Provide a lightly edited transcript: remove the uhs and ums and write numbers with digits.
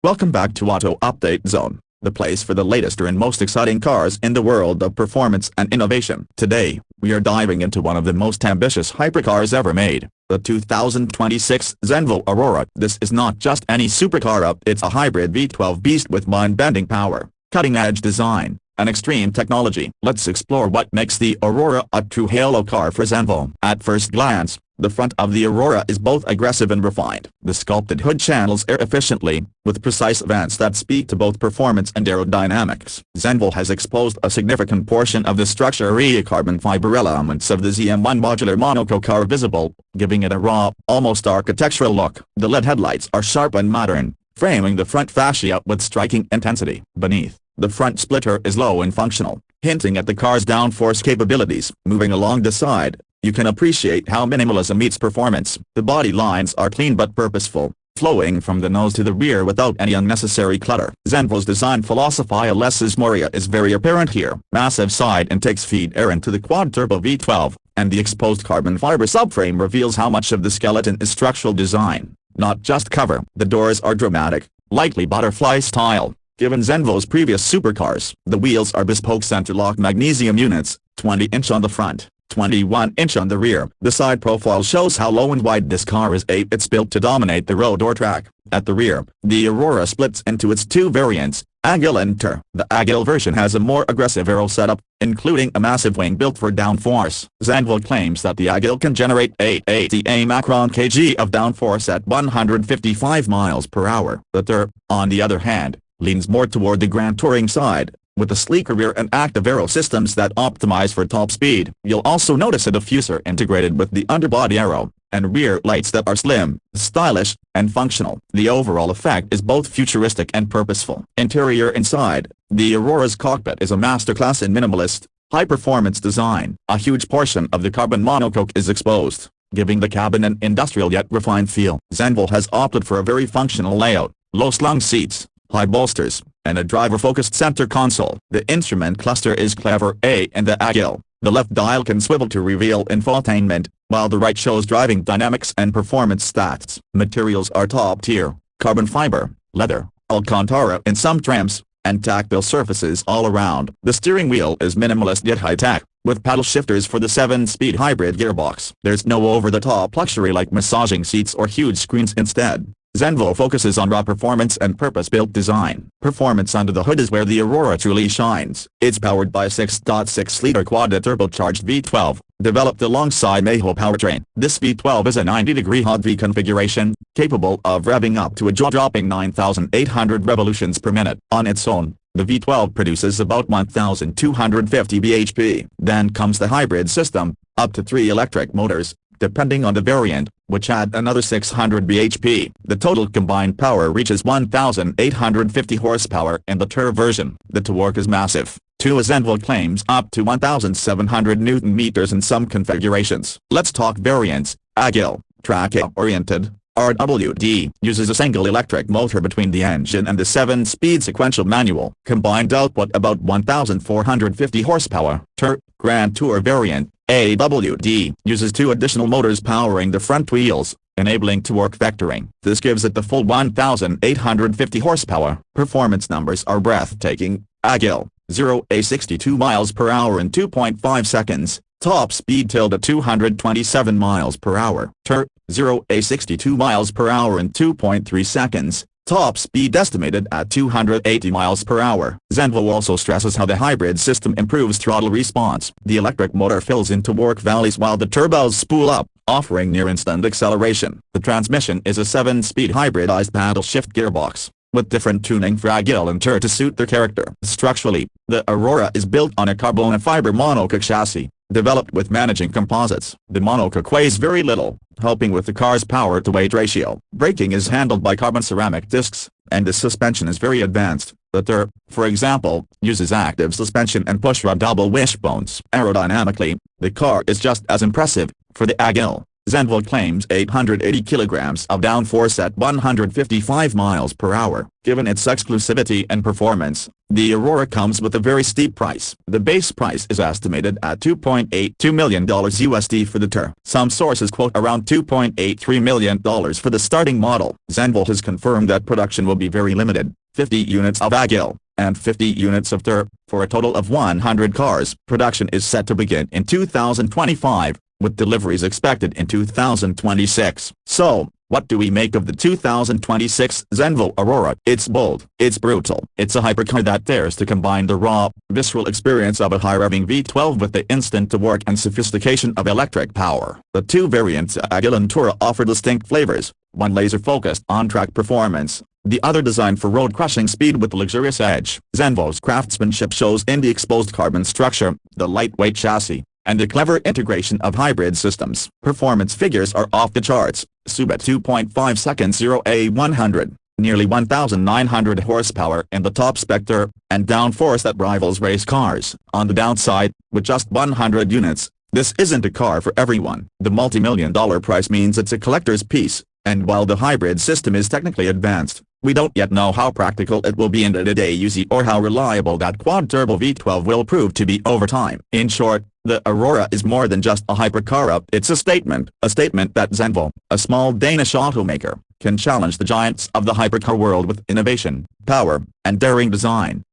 Welcome back to Auto Update Zone, the place for the latest and most exciting cars in the world of performance and innovation. Today, we are diving into one of the most ambitious hypercars ever made, the 2026 Zenvo Aurora. This is not just any supercar, it's a hybrid V12 beast with mind-bending power, cutting-edge design, and extreme technology. Let's explore what makes the Aurora a true halo car for Zenvo. At first glance, the front of the Aurora is both aggressive and refined. The sculpted hood channels air efficiently, with precise vents that speak to both performance and aerodynamics. Zenvo has exposed a significant portion of the structure via carbon fiber elements of the ZM1 modular monocoque are visible, giving it a raw, almost architectural look. The LED headlights are sharp and modern, framing the front fascia with striking intensity. Beneath, the front splitter is low and functional, hinting at the car's downforce capabilities. Moving along the side, you can appreciate how minimalism meets performance. The body lines are clean but purposeful, flowing from the nose to the rear without any unnecessary clutter. Zenvo's design philosophy less is more is very apparent here. Massive side intakes feed air into the quad-turbo V12, and the exposed carbon fiber subframe reveals how much of the skeleton is structural design, not just cover. The doors are dramatic, likely butterfly style, given Zenvo's previous supercars. The wheels are bespoke center-lock magnesium units, 20-inch on the front, 21-inch on the rear. The side profile shows how low and wide this car is. It's built to dominate the road or track. At the rear, the Aurora splits into its two variants, Agile and Tour. The Agile version has a more aggressive aero setup, including a massive wing built for downforce. Zenvo claims that the Agile can generate 880 mpg of downforce at 155 miles per hour. The Tour, on the other hand, leans more toward the Grand Touring side, with a sleeker rear and active aero systems that optimize for top speed. You'll also notice a diffuser integrated with the underbody aero, and rear lights that are slim, stylish, and functional. The overall effect is both futuristic and purposeful. Interior inside, the Aurora's cockpit is a masterclass in minimalist, high-performance design. A huge portion of the carbon monocoque is exposed, giving the cabin an industrial yet refined feel. Zenvo has opted for a very functional layout, low-slung seats, high bolsters, and a driver-focused center console. The instrument cluster is clever and the Agile. The left dial can swivel to reveal infotainment, while the right shows driving dynamics and performance stats. Materials are top-tier, carbon fiber, leather, Alcantara in some trims, and tactile surfaces all around. The steering wheel is minimalist yet high-tech, with paddle shifters for the 7-speed hybrid gearbox. There's no over-the-top luxury like massaging seats or huge screens. Instead, Zenvo focuses on raw performance and purpose-built design. Performance under the hood is where the Aurora truly shines. It's powered by a 6.6-liter quad-turbocharged V12, developed alongside Mayhew powertrain. This V12 is a 90-degree hot V configuration, capable of revving up to a jaw-dropping 9,800 revolutions per minute. On its own, the V12 produces about 1,250 bhp. Then comes the hybrid system, up to 3 electric motors, depending on the variant, which add another 600 bhp. The total combined power reaches 1,850 horsepower in the Tour version. The torque is massive, too, as Zenvo claims up to 1,700 Nm in some configurations. Let's talk variants. Agile, track-oriented, RWD, uses a single electric motor between the engine and the 7-speed sequential manual. Combined output about 1,450 horsepower. Tour, Grand Tour variant, AWD, uses 2 additional motors powering the front wheels, enabling torque vectoring. This gives it the full 1,850 horsepower. Performance numbers are breathtaking. Agile, 0-62 miles per hour in 2.5 seconds, top speed till at 227 miles per hour. Tour, 0-62 miles per hour in 2.3 seconds, top speed estimated at 280 miles per hour. Zenvo also stresses how the hybrid system improves throttle response. The electric motor fills into work valleys while the turbos spool up, offering near-instant acceleration. The transmission is a 7-speed hybridized paddle shift gearbox, with different tuning for Agile and Tour to suit their character. Structurally, the Aurora is built on a carbon fiber monocoque chassis, developed with managing composites. The monocoque weighs very little, helping with the car's power-to-weight ratio. Braking is handled by carbon ceramic discs, and the suspension is very advanced. The Tour, for example, uses active suspension and push-rod double wishbones. Aerodynamically, the car is just as impressive. For the Agile, Zenvo claims 880 kilograms of downforce at 155 miles per hour. Given its exclusivity and performance, the Aurora comes with a very steep price. The base price is estimated at $2.82 million USD for the Tour. Some sources quote around $2.83 million for the starting model. Zenvo has confirmed that production will be very limited, 50 units of Agile and 50 units of Tour, for a total of 100 cars. Production is set to begin in 2025, with deliveries expected in 2026. So, what do we make of the 2026 Zenvo Aurora? It's bold, it's brutal, it's a hypercar that dares to combine the raw, visceral experience of a high-revving V12 with the instant-to-work and sophistication of electric power. The two variants, Agile and Tour, offer distinct flavors, one laser-focused on-track performance, the other designed for road-crushing speed with luxurious edge. Zenvo's craftsmanship shows in the exposed carbon structure, the lightweight chassis, and the clever integration of hybrid systems. Performance figures are off the charts. Sub at 2.5 seconds 0-100, nearly 1,900 horsepower in the top spec Tour, and downforce that rivals race cars. On the downside, with just 100 units, this isn't a car for everyone. The multi-million-dollar price means it's a collector's piece, and while the hybrid system is technically advanced, we don't yet know how practical it will be in day-to-day use or how reliable that quad-turbo V12 will prove to be over time. In short, the Aurora is more than just a hypercar. It's a statement that Zenvo, a small Danish automaker, can challenge the giants of the hypercar world with innovation, power, and daring design.